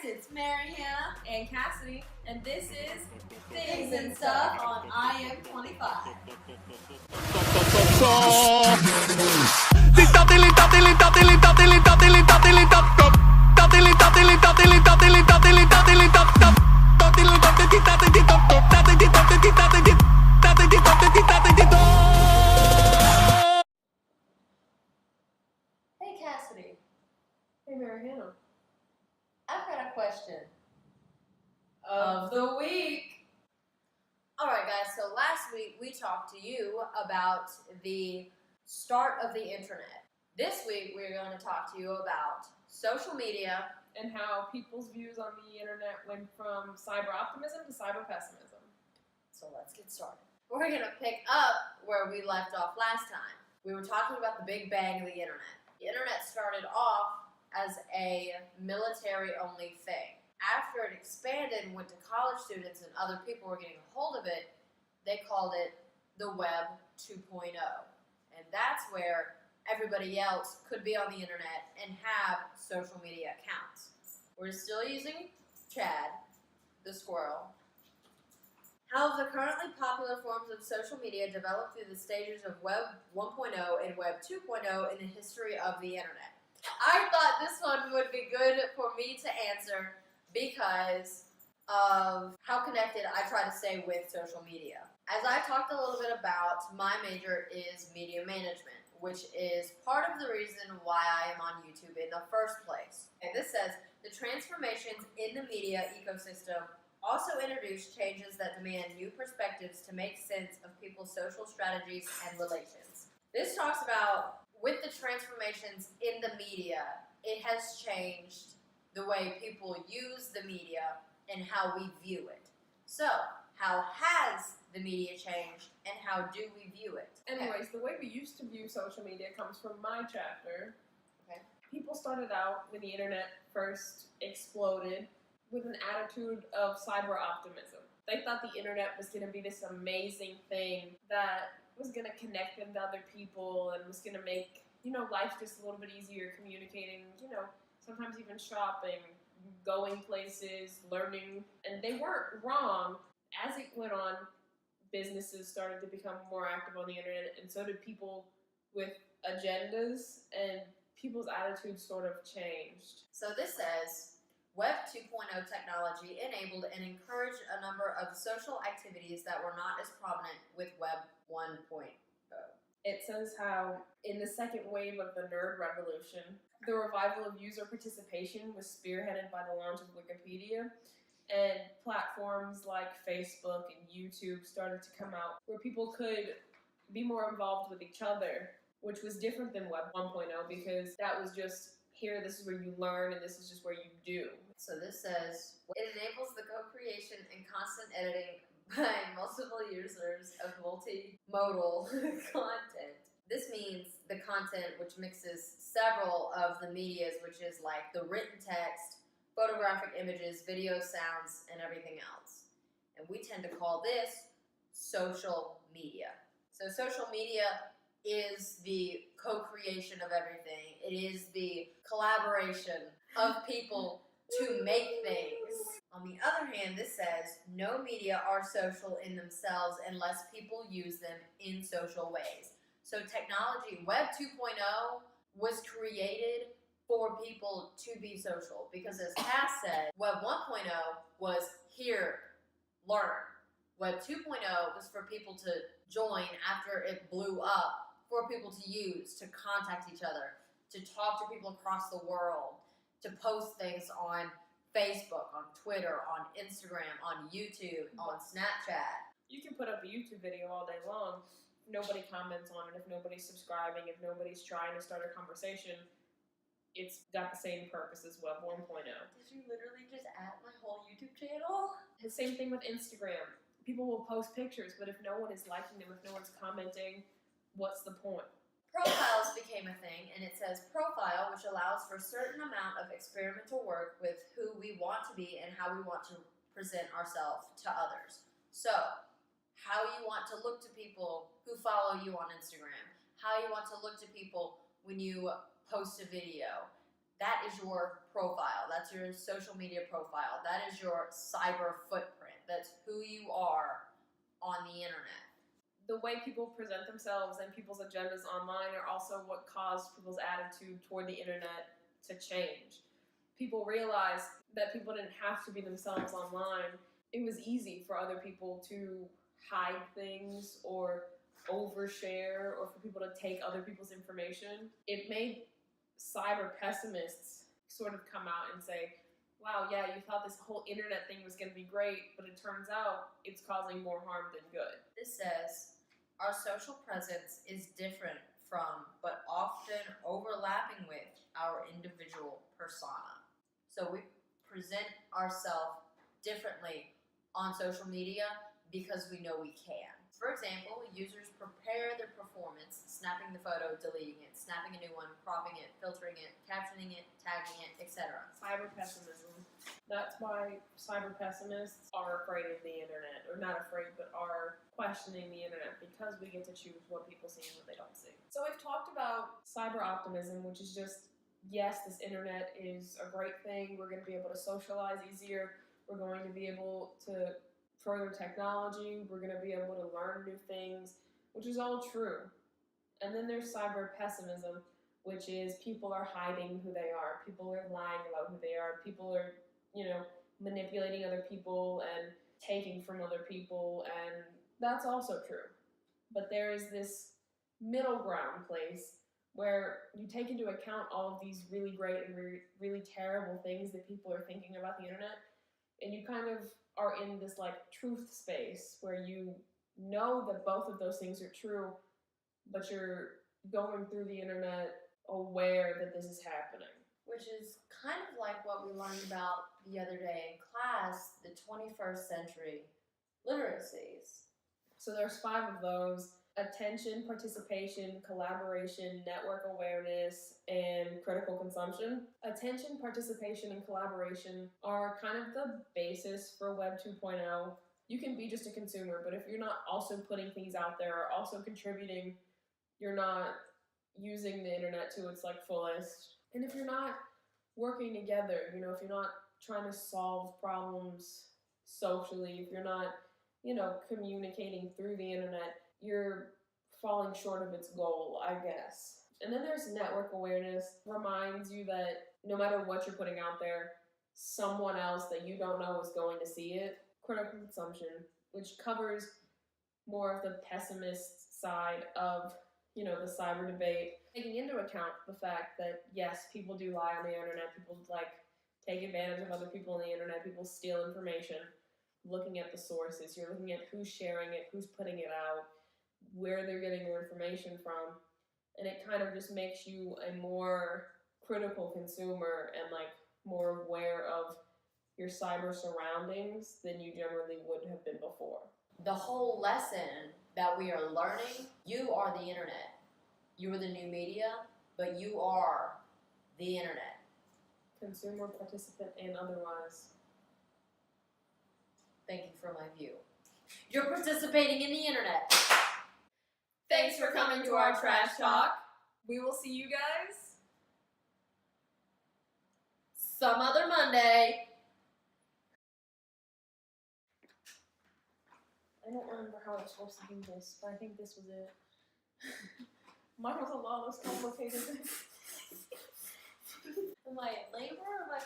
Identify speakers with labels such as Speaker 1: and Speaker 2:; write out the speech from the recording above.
Speaker 1: it's Mary Hannah
Speaker 2: and Cassidy, and this is
Speaker 1: Things and Stuff on IM25. Hey Cassidy.
Speaker 2: Hey Mary Hannah.
Speaker 1: I've got a question
Speaker 2: Of
Speaker 1: the week. Alright guys, so last week we talked to you about the start of the internet. This week we're going to talk to you about social media
Speaker 2: and how people's views on the internet went from cyber optimism to cyber pessimism.
Speaker 1: So let's get started. We're going to pick up where we left off last time. We were talking about the big bang of the internet. The internet started off as a military-only thing. After it expanded and went to college students and other people were getting a hold of it, they called it the Web 2.0. And that's where everybody else could be on the internet and have social media accounts. We're still using Chad, the squirrel. How have the currently popular forms of social media developed through the stages of Web 1.0 and Web 2.0 in the history of the internet? I thought this one would be good for me to answer because of how connected I try to stay with social media. As I talked a little bit about, my major is media management, which is part of the reason why I am on YouTube in the first place. And this says, the transformations in the media ecosystem also introduce changes that demand new perspectives to make sense of people's social strategies and relations. This talks about, with the transformations in the media, it has changed the way people use the media and how we view it. So, how has the media changed and how do we view it?
Speaker 2: Anyways, the way we used to view social media comes from my chapter.
Speaker 1: Okay.
Speaker 2: People started out when the internet first exploded with an attitude of cyber optimism. They thought the internet was going to be this amazing thing that was going to connect them to other people and was going to make, life just a little bit easier, communicating, sometimes even shopping, going places, learning, and they weren't wrong. As it went on, businesses started to become more active on the internet, and so did people with agendas, and people's attitudes sort of changed.
Speaker 1: So this says, Web 2.0 technology enabled and encouraged a number of social activities that were not as prominent with Web 1.0.
Speaker 2: It says how, in the second wave of the nerd revolution, the revival of user participation was spearheaded by the launch of Wikipedia, and platforms like Facebook and YouTube started to come out where people could be more involved with each other, which was different than Web 1.0 because that was just, here, this is where you learn, and this is just where you do.
Speaker 1: So this says, it enables the co-creation and constant editing by multiple users of multimodal content. This means the content which mixes several of the medias, which is like the written text, photographic images, video, sounds, and everything else. And we tend to call this social media. So social media is the co-creation of everything. It is the collaboration of people to make things. On the other hand, this says, no media are social in themselves unless people use them in social ways. So technology, Web 2.0, was created for people to be social. Because as Cass said, Web 1.0 was here, learn. Web 2.0 was for people to join after it blew up, for people to use, to contact each other, to talk to people across the world, to post things on Facebook, on Twitter, on Instagram, on YouTube, on Snapchat.
Speaker 2: You can put up a YouTube video all day long. Nobody comments on it. If nobody's subscribing, if nobody's trying to start a conversation, it's got the same purpose as Web 1.0.
Speaker 1: Did you literally just add my whole YouTube channel?
Speaker 2: The same thing with Instagram. People will post pictures, but if no one is liking them, if no one's commenting, what's the point?
Speaker 1: Profiles became a thing, and it says profile, which allows for a certain amount of experimental work with who we want to be and how we want to present ourselves to others. So, how you want to look to people who follow you on Instagram, how you want to look to people when you post a video, that is your profile. That's your social media profile. That is your cyber footprint. That's who you are on the internet.
Speaker 2: The way people present themselves and people's agendas online are also what caused people's attitude toward the internet to change. People realized that people didn't have to be themselves online. It was easy for other people to hide things or overshare or for people to take other people's information. It made cyber pessimists sort of come out and say, wow, yeah, you thought this whole internet thing was going to be great, but it turns out it's causing more harm than good.
Speaker 1: This says, our social presence is different from, but often overlapping with, our individual persona. So we present ourselves differently on social media because we know we can. For example, users prepare their performance, snapping the photo, deleting it, snapping a new one, cropping it, filtering it, captioning it, tagging it, etc.
Speaker 2: Cyber pessimism. That's why cyber pessimists are afraid of the internet, or not afraid, but are questioning the internet, because we get to choose what people see and what they don't see. So we've talked about cyber optimism, which is just, yes, this internet is a great thing. We're going to be able to socialize easier. We're going to be able to further technology. We're going to be able to learn new things, which is all true. And then there's cyber pessimism, which is people are hiding who they are. People are lying about who they are. People are, manipulating other people and taking from other people, and that's also true. But there is this middle ground place where you take into account all of these really great and really terrible things that people are thinking about the internet, and you kind of are in this truth space where you know that both of those things are true, but you're going through the internet aware that this is happening.
Speaker 1: Which is kind of like what we learned about the other day in class, the 21st century literacies.
Speaker 2: So there's 5 of those: attention, participation, collaboration, network awareness, and critical consumption. Attention, participation, and collaboration are kind of the basis for Web 2.0. You can be just a consumer, but if you're not also putting things out there or also contributing, you're not using the internet to its fullest. And if you're not working together, if you're not trying to solve problems socially, if you're not, communicating through the internet, you're falling short of its goal, I guess. And then there's network awareness. Reminds you that no matter what you're putting out there, someone else that you don't know is going to see it. Critical consumption, which covers more of the pessimist side of, the cyber debate, taking into account the fact that, yes, people do lie on the internet, people take advantage of other people on the internet, people steal information. Looking at the sources, you're looking at who's sharing it, who's putting it out, where they're getting their information from, and it kind of just makes you a more critical consumer and more aware of your cyber surroundings than you generally would have been before.
Speaker 1: The whole lesson that we are learning, you are the internet. You are the new media, but you are the internet.
Speaker 2: Consumer, participant, and otherwise.
Speaker 1: Thank you for my view. You're participating in the internet.
Speaker 2: Thanks for coming to our trash talk. We will see you guys
Speaker 1: some other Monday.
Speaker 2: I don't remember how I was supposed to do this, but I think this was it. Mine was a lot less complicated.
Speaker 1: Am I in labor or am I